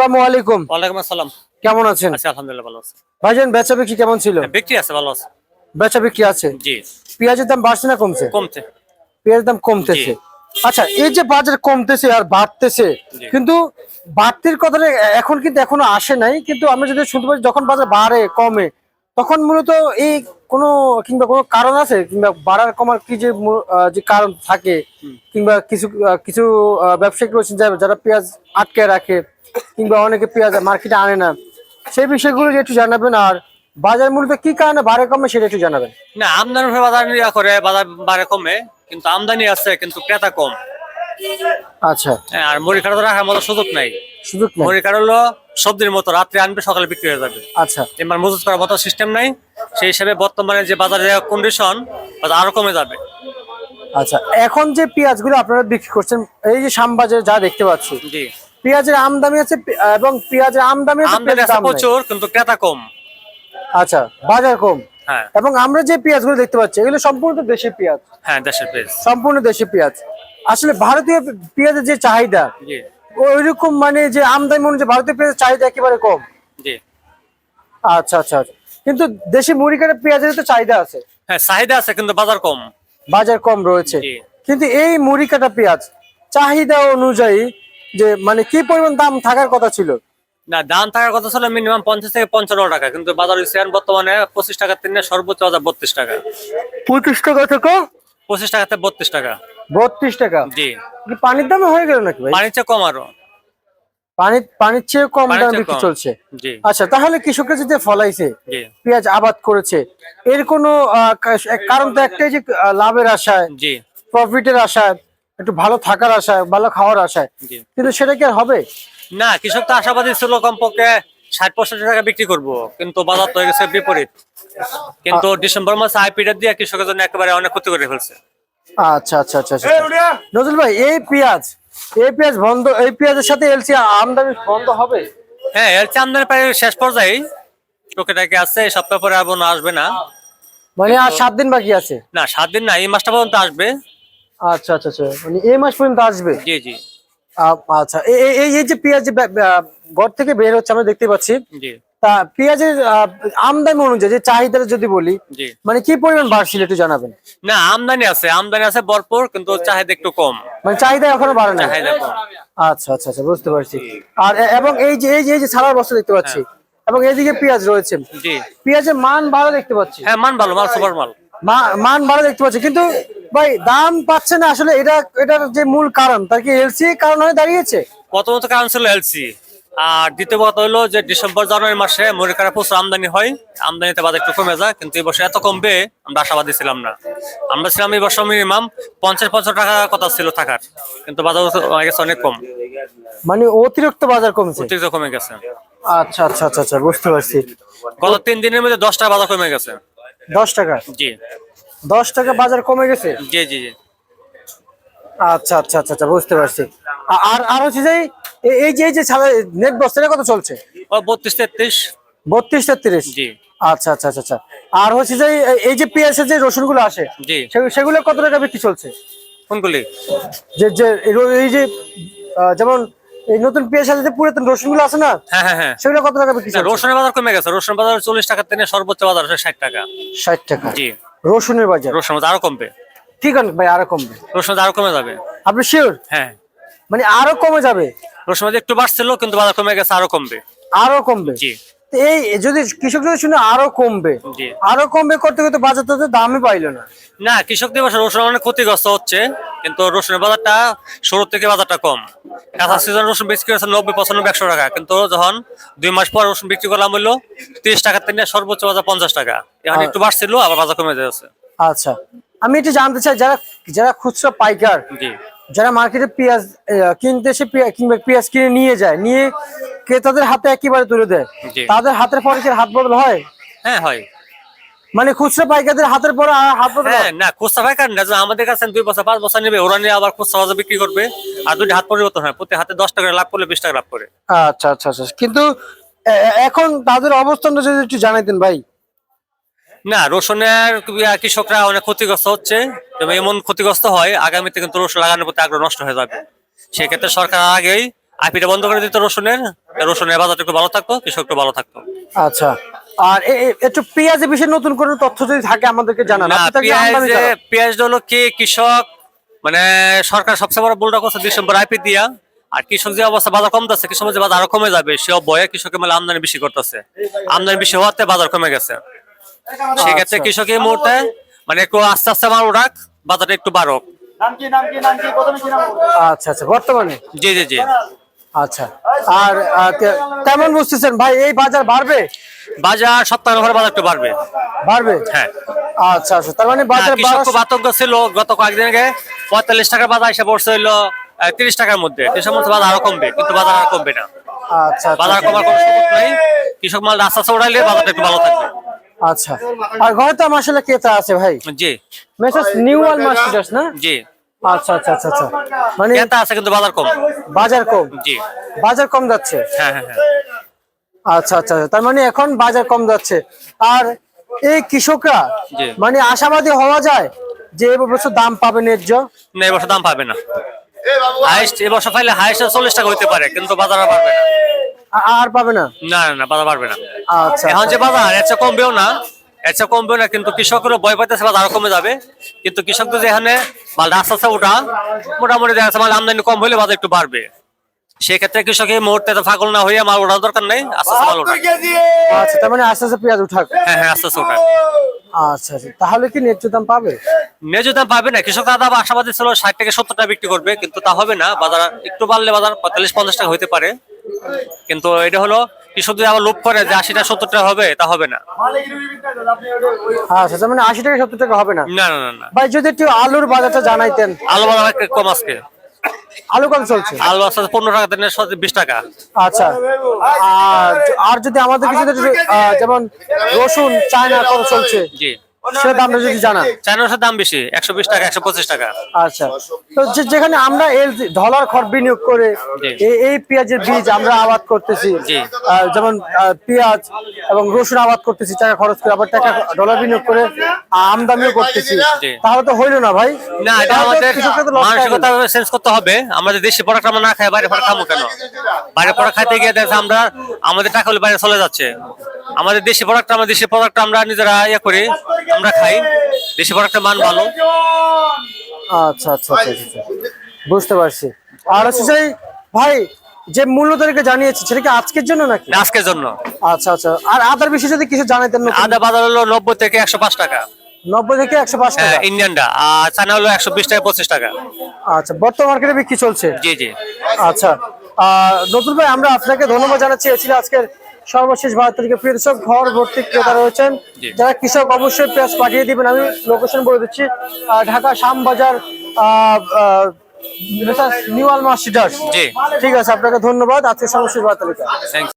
আসসালামু আলাইকুম। ওয়ালাইকুম আসসালাম। কেমন আছেন? আছি আলহামদুলিল্লাহ ভালো আছি। ভাইজান বেচা বিক্রি কেমন ছিল? বিক্রি আছে ভালো আছে। বেচা বিক্রি আছে। জি। পেঁয়াজের দাম বাড়ছে না কমছে? কমছে। পেঁয়াজের দাম জি কমতেছে। আচ্ছা, এই যে বাজার কমতেছে আর বাড়তেছে, জি কিন্তু বাড়তির কথাটা এখন কিন্তু এখনো আসে নাই, কিন্তু আমরা যদি শুনতে পাই যখন বাজার বাড়ে কমে তখন মূলত এই কোনো কিংবা কোনো কারণ আছে কিংবা বাড়ার কমার কি যে যে কারণ থাকে, কিংবা কিছু কিছু ব্যবসায়িক রয়েছেন যারা পেঁয়াজ আটকে রাখে কিংবা অনেকে পেঁয়াজ মার্কেটে আনে না, সেই বিষয়গুলো যে একটু জানাবেন। আর বাজার মূলত কি কারণে বাড়ে কমে সেটা একটু জানাবেন। না আমদানির উপরে বাজার ইয়া করে বাজার বাড়ে কমে কিন্তু আমদানি আছে কিন্তু ক্রেতা কম। আচ্ছা, হ্যাঁ, আর মুড়ি কাটা তো রাখার মতো সুযোগ নাই। সুযোগ নেই। মুড়ি কাটা হলো সবজির মতো রাত্রে আনবে সকালে বিক্রি হয়ে যাবে। আচ্ছা এবার মজুত করার মতো সিস্টেম নাই। সেই হিসাবে বর্তমানে যে বাজারের কন্ডিশন বাজার আরো কমে যাবে। আচ্ছা, এখন যে পেঁয়াজগুলো আপনারা বিক্রি করছেন, এই যে শ্যামবাজারে যা দেখতে পাচ্ছি, জি পেঁয়াজের আমদানি আছে এবং পেঁয়াজের আমদানি আছে, আমদানি পেঁয়াজের আছে দাম নাই। প্রচুর কিন্তু ক্রেতা কম। আচ্ছা, বাজার কম। হ্যাঁ এবং আমরা যে পেঁয়াজগুলো দেখতে পাচ্ছি এগুলো সম্পূর্ণ দেশি পেঁয়াজ, হ্যাঁ দেশের পেজ। সম্পূর্ণ দেশি পেঁয়াজ। আসলে ভারতীয় পেঁয়াজের যে চাহিদা জি ওইরকম, মানে যে আমদানি অনুযায়ী ভারতীয় পেঁয়াজের চাহিদা একেবারে কম। জি আচ্ছা আচ্ছা আচ্ছা, কিন্তু দেশি মুড়ি কাটা পেঁয়াজের তো চাহিদা আছে, হ্যাঁ চাহিদা আছে কিন্তু বাজার কম। বাজার কম রয়েছে। জি কিন্তু এই মুড়ি কাটা পেঁয়াজ চাহিদা অনুযায়ী যে মানে কি পরিমাণ দাম থাকার কথা ছিল? না দাম থাকার কথা ছিল মিনিমাম 50 থেকে 55 টাকা, কিন্তু বাজার হচ্ছে বর্তমানে 25 টাকা থেকে সর্বোচ্চ বাজার 32 টাকা। 25 টাকা থেকে 25 টাকা থেকে 32 টাকা। 32 টাকা। জি কি পানির দামে হয়ে গেল নাকি ভাই? পানির চেয়ে কম আরো। পানির চেয়ে কম পানির দাম চেয়ে বিক্রি কম। চলছে। জি আচ্ছা, তাহলে কৃষকরা যদি ফলাইছে, জি পেঁয়াজ আবাদ করেছে, এর কোনো কারণ তো একটাই যে লাভের আশায়, জি প্রফিটের আশায়, একটু ভালো থাকার আশায়, ভালো খাওয়ার আশায়, জি কিন্তু সেটা কি আর হবে? না কৃষক তো আশাবাদী ছিল কমপক্ষে 60-65 টাকা বিক্রি করব, কিন্তু বাজার তো হয়ে গেছে বিপরীত। কিন্তু ডিসেম্বর মাসে আইপিটা দিয়ে কৃষকের জন্য একেবারে অনেক ক্ষতি করে ফেলছে। আচ্ছা আচ্ছা আচ্ছা আচ্ছা। নজরুল ভাই, এই পেঁয়াজ বন্ধ, এই পেঁয়াজের সাথে এলসি আমদানি বন্ধ হবে? হ্যাঁ এর চেয়ে আমদানি প্রায় শেষ পর্যায়ে টুকিটাকি আছে, এই সপ্তাহ পরে আর বোনা আসবে না। মানে আর 7 দিন বাকি আছে? না 7 দিন না, এই মাসটা পর্যন্ত আসবে। আচ্ছা আচ্ছা আচ্ছা, মানে এই মাস পর্যন্ত আসবে। জি জি আচ্ছা, এই যে পেঁয়াজ যে ঘর থেকে বের হচ্ছে আমরা দেখতে পাচ্ছি, জি তা পেঁয়াজের আমদানি অনুযায়ী যে চাহিদাটা যদি বলি, জি মানে কি পরিমাণ বাড়ছিল একটু জানাবেন। না আমদানি আছে ভরপুর, কিন্তু চাহিদা একটু কম। মানে চাহিদা এখনো বাড়ে না? চাহিদা কম। আচ্ছা আচ্ছা আচ্ছা, বুঝতে পারছি। আর এবং এই যে ছাড়ার বস্তা দেখতে পাচ্ছি, এবং এইদিকে পেঁয়াজ রয়েছে, জি পেঁয়াজের মান ভালো দেখতে পাচ্ছি। হ্যাঁ মান ভালো, মাল সুপার মাল। মান ভালো দেখতে পাচ্ছি, কিন্তু ভাই দাম পাচ্ছে না আসলে। এটার যে মূল কারণ, তার কি এলসি কারণ হয়ে দাঁড়িয়েছে? প্রথমত কারণ ছিল এলসি, আর দ্বিতীয় কথা হলো যে ডিসেম্বর জানুয়ারি মাসে মরিকারা প্রচুর আমদানি হয়, আমদানিতে বাজার একটু কমে যায়, কিন্তু এই বছর এত কমবে আমরা আশাবাদী ছিলাম না। আমরা ছিলাম এই বছর মিনিমাম 50-55 টাকা কথা ছিল থাকার, কিন্তু বাজার হয়ে গেছে অনেক কম। মানে অতিরিক্ত বাজার কমছে? অতিরিক্ত কমে গেছে। আচ্ছা আচ্ছা আচ্ছা আচ্ছা, বুঝতে পারছি। গত 3 দিনের মধ্যে 10 টাকা বাজার কমে গেছে। 10 টাকা? জি 10 টাকা বাজার কমে গেছে? জি জি জি আচ্ছা আচ্ছা আচ্ছা আচ্ছা, বুঝতে পারছি। আর হচ্ছে যে এই যে নেট বস্তাটা কত চলছে? ও 32-33। 32-33? জি আচ্ছা আচ্ছা আচ্ছা আচ্ছা। আর হচ্ছে যে এই যে পেঁয়াজের যে রসুন গুলো আসে, জি সেগুলো কত টাকা বিক্রি চলছে? কোনগুলি? যে যে এই যে যেমন এই নতুন পেঁয়াজ সাথে পুরাতন রসুন গুলো আছে না, হ্যাঁ হ্যাঁ হ্যাঁ। সেগুলো কত টাকা বিক্রি না, চলছে? রসুনের বাজার কমে গেছে। রসুন বাজার 40 টাকা থেকে সর্বোচ্চ বাজার হচ্ছে 60 টাকা। 60 টাকা জি রসুনের বাজার? রসুন বাজার আরো কমবে। ঠিক আছে ভাই, আরো কমবে? রসুন বাজার আরো কমে যাবে। আপনি শিওর? হ্যাঁ মানে আরো কমে যাবে? রসুন বাজার একটু বাড়ছিল, কিন্তু বাজার কমে গেছে, আরো কমবে। আরো কমবে? জি তো এই যদি কৃষক যদি শুনে আরো কমবে, জি আরো কমবে করতে করতে বাজার তো দামই পাইলো না। না কৃষকদের বাসা রসুন অনেক ক্ষতিগ্রস্ত হচ্ছে, কিন্তু রসুনের বাজারটা শুরু থেকে বাজারটা কম। কাঁচা সিজন রসুন বিক্রি করেছে 90-95-100 টাকা, কিন্তু যখন 2 মাস পর রসুন বিক্রি করলাম হলো 30 টাকা থেকে সর্বোচ্চ বাজার 50 টাকা। এখন একটু বাড়ছিল, আবার বাজার কমে যাচ্ছে। আচ্ছা, আমি একটু জানতে চাই, যারা যারা খুচরা পাইকার, জি যারা মার্কেটে পেঁয়াজ কিনতে এসে কিংবা পেঁয়াজ কিনে নিয়ে যায়, নিয়ে ক্রেতাদের হাতে একেবারে তুলে দেয়, জি তাদের হাতের পরে কি হাত বদল হয়? হ্যাঁ হয়। মানে খুচরা পাইকারদের হাতের পরে হাত বদল হ্যাঁ হয়? না খুচরা পাইকার না, যে আমাদের কাছে 2 বছর 5 বছর নেবে, ওরা নিয়ে আবার খুচরা বাজার বিক্রি করবে, আর দুটি হাত পরিবর্তন হয়, প্রতি হাতে 10 টাকা লাভ করলে 20 টাকা লাভ করে। আচ্ছা আচ্ছা আচ্ছা, কিন্তু এখন তাদের অবস্থানটা যদি একটু জানাইতেন ভাই। না রসুনের কৃষকরা অনেক ক্ষতিগ্রস্ত হচ্ছে, এবং এমন ক্ষতিগ্রস্ত হয় আগামীতে কিন্তু রসুন লাগানোর প্রতি আগ্রহ নষ্ট হয়ে যাবে। সেক্ষেত্রে সরকার আগেই আইপিটা বন্ধ করে দিত রসুনের বাজারটা একটু ভালো থাকতো, কৃষক একটু ভালো থাকতো। আচ্ছা, আর একটু পেঁয়াজের বিষয়ে নতুন কোনো তথ্য যদি থাকে আমাদেরকে জানান। না, আপনি তো একজন আমদানি চালক। পেঁয়াজ হলো কি কৃষক মানে সরকার সবচেয়ে বড় ভুলটা করছে ডিসেম্বর আইপি দিয়া। আর কৃষক যে অবস্থা বাজার কমতেছে, কৃষক যে বাজার আরো কমে যাবে সে ভয়ে কৃষকের মেলে আমদানি বেশি করতেছে। আমদানি বেশি হওয়াতে বাজার কমে গেছে। সেক্ষেত্রে আচ্ছা। কৃষক এই মুহূর্তে মানে একটু আস্তে আস্তে মাল উঠাক, বাজারটা একটু বাড়ক। আচ্ছা আচ্ছা, বর্তমানে। জি জি জি। আচ্ছা, আর কেমন বুঝতেছেন ভাই, এই বাজার বাড়বে? বাজার সপ্তাহের পরে বাজার একটু বাড়বে। বাড়বে? হ্যাঁ। আচ্ছা আচ্ছা, তার মানে বাজার কৃষক খুব আতঙ্ক ছিল। গত কয়েকদিন আগে 45 টাকার বাজার এসে পড়ছে হইলো 30 টাকার মধ্যে। কৃষক বলছে বাজার আরো কমবে, কিন্তু বাজার আর কমবে না। আচ্ছা বাজার কমার কোনো সুযোগ নাই। কৃষক মাল রাস্তা চড়াইলে বাজারটা একটু ভালো থাকবে। আচ্ছা, আর ঘরে তো আমার আসলে ক্রেতা আছে ভাই। জি মেসার্স নিউ ওয়াল মার্কেটার্স না? জি। আচ্ছা আচ্ছা আচ্ছা আচ্ছা, মানে ক্রেতা আছে কিন্তু বাজার কম। বাজার কম। জি। বাজার কম যাচ্ছে। হ্যাঁ হ্যাঁ হ্যাঁ। আচ্ছা আচ্ছা আচ্ছা, তার মানে এখন বাজার কম যাচ্ছে। আর এই কৃষকরা জি। মানে আশাবাদী হওয়া যায় যে এবছর দাম পাবে ন্যায্য? না, এবছর দাম পাবে না। হাইস্ট এবছর পাইলে হাইস্ট 40 টাকা হইতে পারে, কিন্তু বাজার আর বাড়বে না। আর পাবে না? না না না, বাজার বাড়বে না। আচ্ছা এখন যে আচ্ছা। বাজার এর চেয়ে কমবেও না, কিন্তু কৃষকেরও ভয় পাইতেছে বাজার আরো কমে যাবে। কিন্তু কৃষক তো যেখানে মাল আস্তে আস্তে উঠা মোটামুটি দেখা যাচ্ছে মাল আমদানি কম হলে বাজার একটু বাড়বে। সেক্ষেত্রে কৃষক এই মুহূর্তে তো ফাগল না হইয়া মাল ওঠার দরকার নেই, আস্তে আস্তে মাল উঠাক। আচ্ছা, তার মানে আস্তে আস্তে পেঁয়াজ উঠাক। হ্যাঁ হ্যাঁ, আস্তে আস্তে উঠাক। আচ্ছা আচ্ছা, তাহলে কি ন্যায্য দাম পাবে? ন্যায্য দাম পাবে না। কৃষক দাদা আশাবাদী ছিল 60 থেকে 70 টাকা বিক্রি করবে, কিন্তু তা হবে না। বাজার একটু বাড়লে বাজার 45-50 টাকা হইতে পারে, কিন্তু এটা হলো কৃষক যদি আবার লোভ করে যে 80 টাকা 70 টাকা হবে, তা হবে না। আচ্ছা, তার মানে 80 টাকা 70 টাকা হবে না? না না না না। ভাই যদি একটু আলুর বাজারটা জানাইতেন। আলু বাজার একটু কম আজকে। আলু কত চলছে? আলু আছে 15 টাকা থেকে 20 টাকা। আচ্ছা, আর যদি আমাদের কিছু যেমন রসুন চায়না কত চলছে জি। সে দামটা যদি জানান। চায়নার দাম বেশি, 120 টাকা 125 টাকা। আচ্ছা, তো যেখানে আমরা ডলার খরচ বিনিয়োগ করে জি। এই পেঁয়াজের বীজ আমরা আবাদ করতেছি, জি। যেমন পেঁয়াজ এবং রসুন আবাদ করতেছি টাকা খরচ করে, আবার টাকা ডলার বিনিয়োগ করে আমদানিও করতেছি, জি। তাহলে তো হইলো না ভাই। না, এটা তাহলে তো আমাদের কৃষকরা তো loss মানসিকতা খাবে। চেঞ্জ করতে হবে। আমাদের দেশি প্রোডাক্ট আমরা না খাই, বাইরে প্রোডাক্ট খাবো কেন? বাইরে প্রোডাক্ট খাইতে গিয়ে দেখে আমরা আমাদের টাকা হলে বাইরে চলে যাচ্ছে। আমাদের দেশি প্রোডাক্ট আমরা নিজেরা ইয়ে করি, আমরা খাই। দেশি প্রোডাক্টের মান ভালো। আচ্ছা আচ্ছা আচ্ছা আচ্ছা, বুঝতে পারছি। আর হচ্ছে যে ভাই যে মূল্য তালিকা জানিয়েছি সেটা কি আজকের জন্য নাকি? আজকের জন্য। আচ্ছা আচ্ছা, আর আদার বিষয়ে যদি কিছু জানাইতেন। আদা বাজার হলো 90 থেকে 105 টাকা। 90 থেকে 105 টাকা। হ্যাঁ, ইন্ডিয়ানটা। আর চায়না হলো 120 থেকে 25 টাকা। আচ্ছা, বর্তমান মার্কেটে বিক্রি চলছে। জি জি। আচ্ছা, নতুন ভাই আমরা আপনাকে ধন্যবাদ জানাচ্ছি। এ ছিল আজকের সর্বশেষ 12 তারিখে। প্রিয় দর্শক, ঘর ভর্তি ক্রেতা রয়েছেন। জি। যারা কৃষক অবশ্যই পেঁয়াজ পাঠিয়ে দিবেন। আমি লোকেশন বলে দিচ্ছি, ঢাকা শ্যামবাজার নিউ ওয়াল মার্কেটার্স। জি। ঠিক আছে, আপনাকে ধন্যবাদ। আজকে সর্বশেষ 12 তারিখে। থ্যাংক